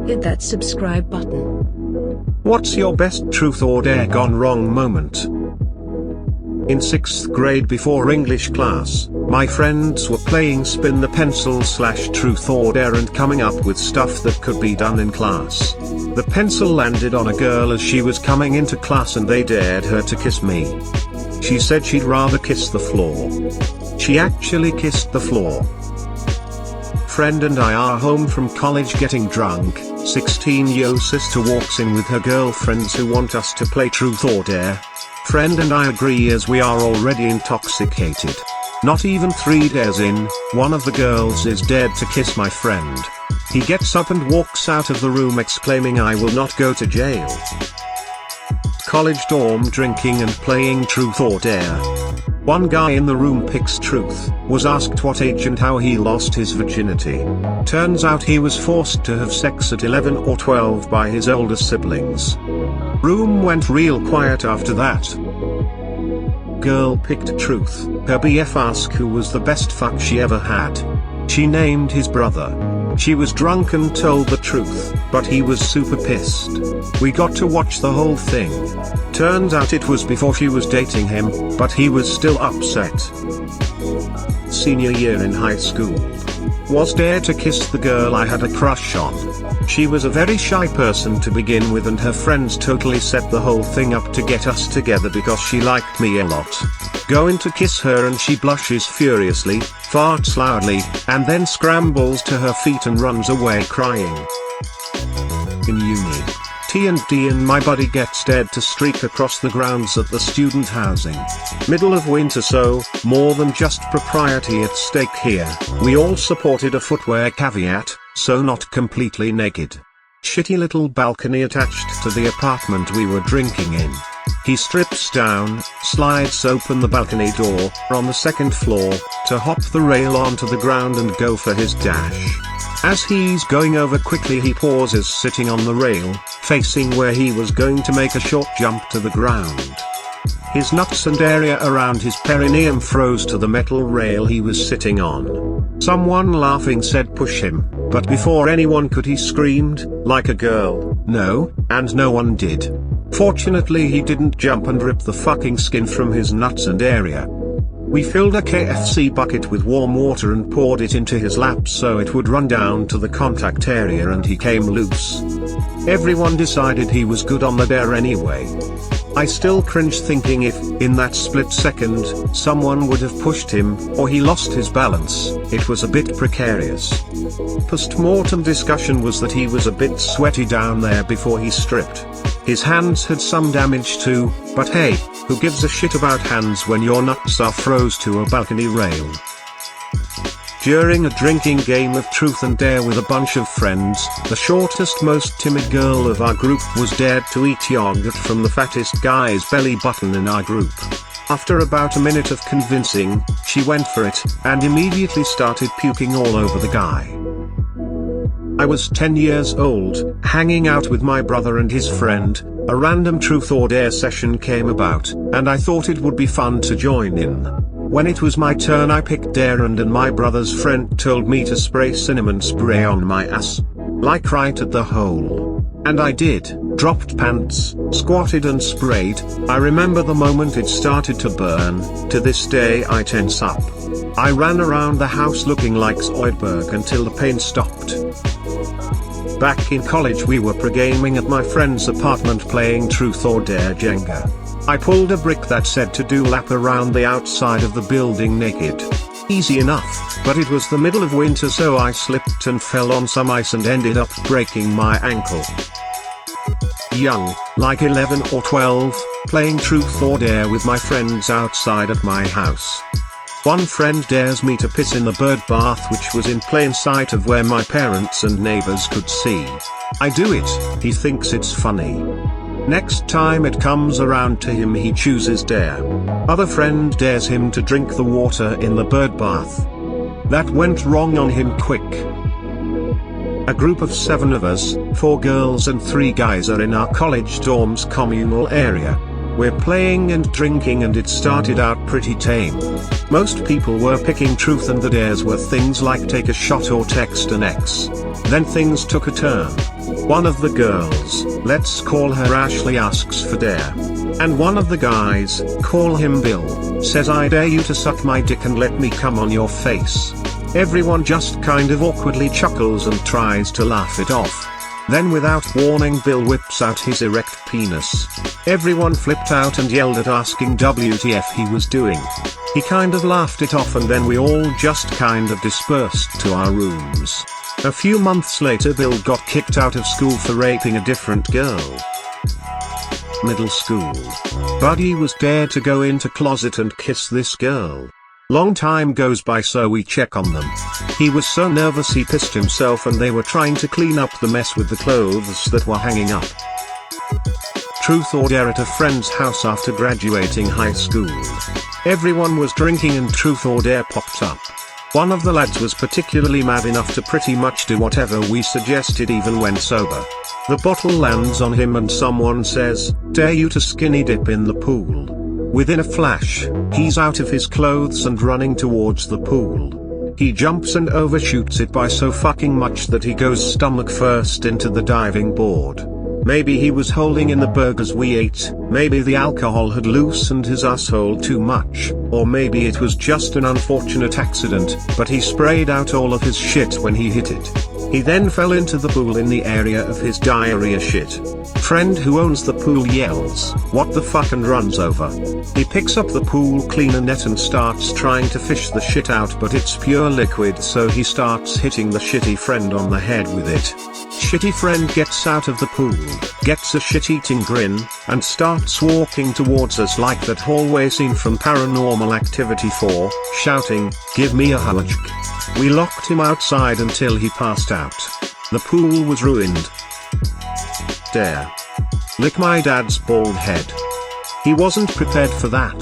Hit that subscribe button. What's your best truth or dare gone wrong moment? In 6th grade before English class, my friends were playing spin the pencil / truth or dare and coming up with stuff that could be done in class. The pencil landed on a girl as she was coming into class and they dared her to kiss me. She said she'd rather kiss the floor. She actually kissed the floor. Friend and I are home from college getting drunk. 16-year-old sister walks in with her girlfriends who want us to play truth or dare. Friend and I agree as we are already intoxicated. Not even 3 days in, one of the girls is dared to kiss my friend. He gets up and walks out of the room exclaiming, "I will not go to jail." College dorm drinking and playing truth or dare. One guy in the room picks truth, was asked what age and how he lost his virginity. Turns out he was forced to have sex at 11 or 12 by his older siblings. Room went real quiet after that. Girl picked truth, her BF asked who was the best fuck she ever had. She named his brother. She was drunk and told the truth, but he was super pissed. We got to watch the whole thing. Turns out it was before she was dating him, but he was still upset. Senior year in high school. Was dared to kiss the girl I had a crush on. She was a very shy person to begin with and her friends totally set the whole thing up to get us together because she liked me a lot. Going to kiss her and she blushes furiously, farts loudly, and then scrambles to her feet and runs away crying. In uni, T&D and my buddy gets dared to streak across the grounds at the student housing. Middle of winter, so more than just propriety at stake here. We all supported a footwear caveat, so not completely naked. Shitty little balcony attached to the apartment we were drinking in. He strips down, slides open the balcony door, on the 2nd floor, to hop the rail onto the ground and go for his dash. As he's going over quickly he pauses sitting on the rail, facing where he was going to make a short jump to the ground. His nuts and area around his perineum froze to the metal rail he was sitting on. Someone laughing said push him, but before anyone could he screamed, like a girl, "No," and no one did. Fortunately he didn't jump and rip the fucking skin from his nuts and area. We filled a KFC bucket with warm water and poured it into his lap so it would run down to the contact area and he came loose. Everyone decided he was good on the dare anyway. I still cringe thinking if, in that split second, someone would have pushed him, or he lost his balance, it was a bit precarious. Post-mortem discussion was that he was a bit sweaty down there before he stripped. His hands had some damage too, but hey, who gives a shit about hands when your nuts are froze to a balcony rail? During a drinking game of truth and dare with a bunch of friends, the shortest most timid girl of our group was dared to eat yogurt from the fattest guy's belly button in our group. After about a minute of convincing, she went for it, and immediately started puking all over the guy. I was 10 years old, hanging out with my brother and his friend. A random truth or dare session came about, and I thought it would be fun to join in. When it was my turn I picked dare and my brother's friend told me to spray cinnamon spray on my ass. Like right at the hole. And I did, dropped pants, squatted and sprayed. I remember the moment it started to burn. To this day I tense up. I ran around the house looking like Zoidberg until the pain stopped. Back in college we were pre-gaming at my friend's apartment playing truth or dare Jenga. I pulled a brick that said to do lap around the outside of the building naked. Easy enough, but it was the middle of winter so I slipped and fell on some ice and ended up breaking my ankle. Young, like 11 or 12, playing truth or dare with my friends outside at my house. One friend dares me to piss in the bird bath which was in plain sight of where my parents and neighbors could see. I do it, he thinks it's funny. Next time it comes around to him he chooses dare. Other friend dares him to drink the water in the bird bath. That went wrong on him quick. A group of 7 of us, 4 girls and 3 guys are in our college dorm's communal area. We're playing and drinking and it started out pretty tame. Most people were picking truth and the dares were things like take a shot or text an ex. Then things took a turn. One of the girls, let's call her Ashley, asks for dare. And one of the guys, call him Bill, says I dare you to suck my dick and let me come on your face. Everyone just kind of awkwardly chuckles and tries to laugh it off. Then without warning Bill whips out his erect penis. Everyone flipped out and yelled at asking WTF he was doing. He kind of laughed it off and then we all just kind of dispersed to our rooms. A few months later Bill got kicked out of school for raping a different girl. Middle school. Buddy was dared to go into closet and kiss this girl. Long time goes by so we check on them. He was so nervous he pissed himself and they were trying to clean up the mess with the clothes that were hanging up. Truth or dare at a friend's house after graduating high school. Everyone was drinking and truth or dare popped up. One of the lads was particularly mad enough to pretty much do whatever we suggested even when sober. The bottle lands on him and someone says, dare you to skinny dip in the pool. Within a flash, he's out of his clothes and running towards the pool. He jumps and overshoots it by so fucking much that he goes stomach first into the diving board. Maybe he was holding in the burgers we ate, maybe the alcohol had loosened his asshole too much, or maybe it was just an unfortunate accident, but he sprayed out all of his shit when he hit it. He then fell into the pool in the area of his diarrhea shit. Friend who owns the pool yells, what the fuck, and runs over. He picks up the pool cleaner net and starts trying to fish the shit out, but it's pure liquid, so he starts hitting the shitty friend on the head with it. Shitty friend gets out of the pool, gets a shit-eating grin, and starts walking towards us like that hallway scene from Paranormal Activity 4, shouting, give me a hug. We locked him outside until he passed out. The pool was ruined. Dare. Lick my dad's bald head. He wasn't prepared for that.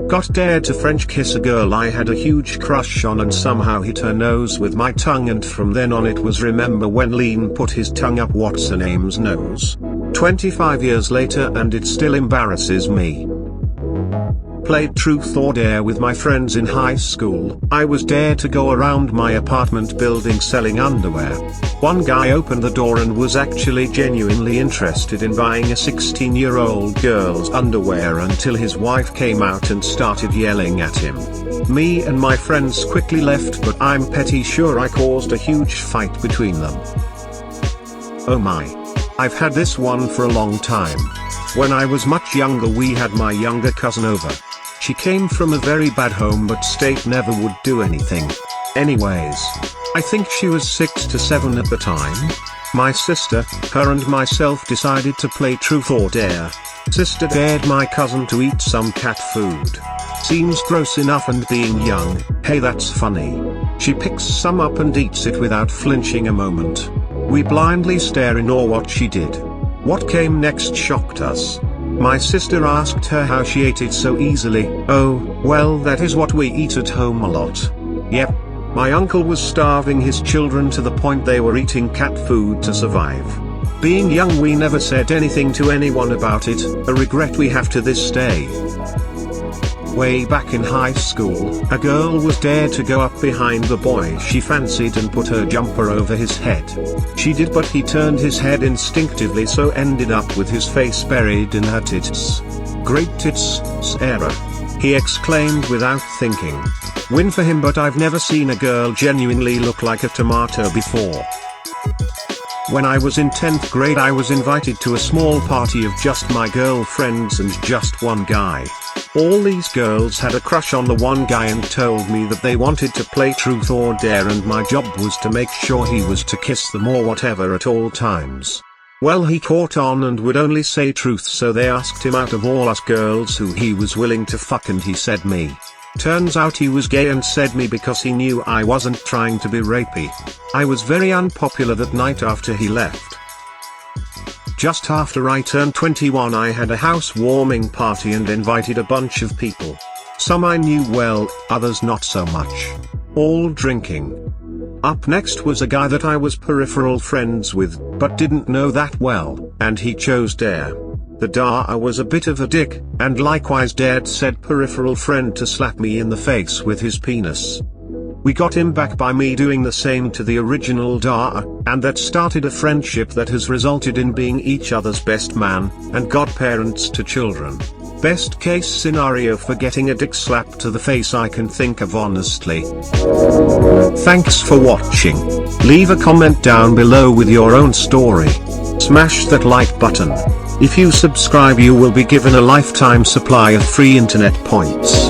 Got dared to French kiss a girl I had a huge crush on and somehow hit her nose with my tongue, and from then on it was remember when Lean put his tongue up what's her name's nose. 25 years later and it still embarrasses me. Played truth or dare with my friends in high school. I was dared to go around my apartment building selling underwear. One guy opened the door and was actually genuinely interested in buying a 16-year-old girl's underwear until his wife came out and started yelling at him. Me and my friends quickly left, but I'm pretty sure I caused a huge fight between them. Oh my. I've had this one for a long time. When I was much younger we had my younger cousin over. She came from a very bad home but state never would do anything. Anyways, I think she was 6 to 7 at the time. My sister, her and myself decided to play truth or dare. Sister dared my cousin to eat some cat food. Seems gross enough, and being young, hey, that's funny. She picks some up and eats it without flinching a moment. We blindly stare in awe what she did. What came next shocked us. My sister asked her how she ate it so easily. Oh, well, that is what we eat at home a lot. Yep. My uncle was starving his children to the point they were eating cat food to survive. Being young we never said anything to anyone about it, a regret we have to this day. Way back in high school, a girl was dared to go up behind the boy she fancied and put her jumper over his head. She did, but he turned his head instinctively, so ended up with his face buried in her tits. Great tits, Sarah. He exclaimed without thinking. Win for him, but I've never seen a girl genuinely look like a tomato before. When I was in 10th grade I was invited to a small party of just my girlfriends and just one guy. All these girls had a crush on the one guy and told me that they wanted to play truth or dare, and my job was to make sure he was to kiss them or whatever at all times. Well, he caught on and would only say truth, so they asked him out of all us girls who he was willing to fuck, and he said me. Turns out he was gay and said me because he knew I wasn't trying to be rapey. I was very unpopular that night after he left. Just after I turned 21 I had a housewarming party and invited a bunch of people. Some I knew well, others not so much. All drinking. Up next was a guy that I was peripheral friends with, but didn't know that well, and he chose dare. The Dara was a bit of a dick, and likewise dared said peripheral friend to slap me in the face with his penis. We got him back by me doing the same to the original Dara, and that started a friendship that has resulted in being each other's best man, and godparents to children. Best case scenario for getting a dick slap to the face I can think of honestly. Thanks for watching. Leave a comment down below with your own story. Smash that like button. If you subscribe you will be given a lifetime supply of free internet points.